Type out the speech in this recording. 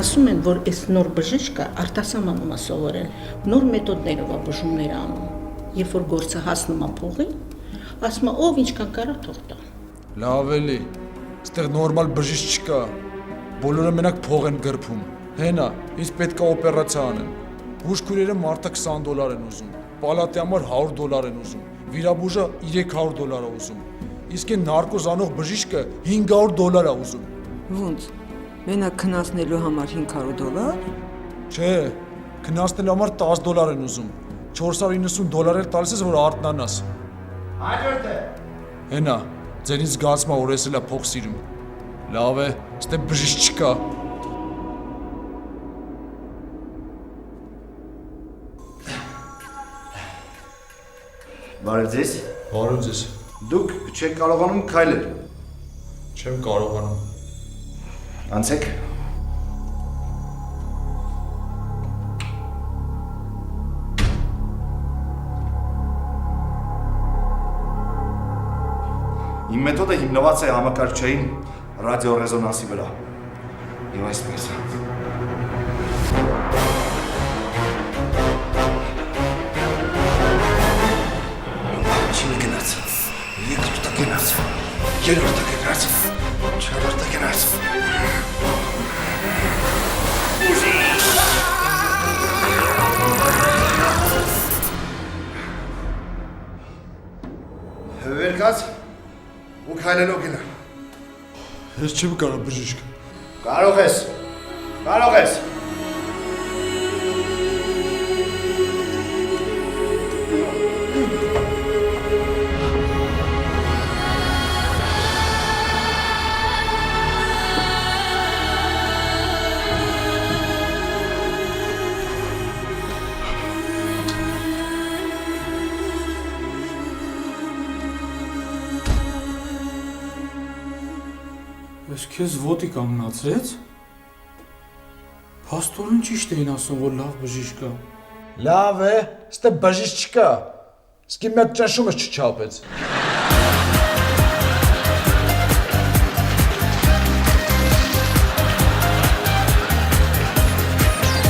Ասում են, որ այս նոր բժիշկը արտասահմանում է սովորել, նոր մեթոդներով է բուժումներ անում։ Երբ որ գործը հասնում է փողին, ասում է, ով ինչքան կարա թող տա։ Լավ էլի, այստեղ նորմալ բժիշկ չկա։ Բոլորը մենակ փող են գրփում։ Հենա, ինձ պետք է օպերացիա անեն։ Բուժքույրերը մարդը $20 են ուզում, պալատի համար $100 են ուզում, վիրաբույժը $300 է ուզում, իսկ այն նարկոզ անող բժիշկը $500 է ուզում։ Ոնց, մենակ քննացնելու համար $500? Չէ, քննացնելու համար $10 են ուզում, $490 էլ տալիս ես, որ արթնանաս։ Հաջորդ է։ Հենա, ձերին զգացում է, որ ես էլ փող սիրում։ Լավ է, այստեղ բժիշկ չկա։ Բարև ձեզ։ Բարև ձեզ։ Դուք չեք կարողանում քայլել։ Չեմ կարողանում։ Անցեք։ Իմ մեթոդը հիմնված է համակարգչային ռադիոռեզոնանսի վրա։ Եվ այսպես։ Չինը գնաց, երկրորդը գնաց, երրորդը գնաց, չորրորդը գնաց։ Վերկաց ու քայլելով գնա։ Ես չեմ կարող բժիշկ։ Կարող ես, կարող ես։ Ես քեզ ոտի կանգնացրեց։ Փաստորեն ճիշտ էին ասում, որ լավ բժիշկ է։ Լավ է, այստեղ բժիշկ չկա։ Իսկ իմ հետ ճնշումը չչափեց։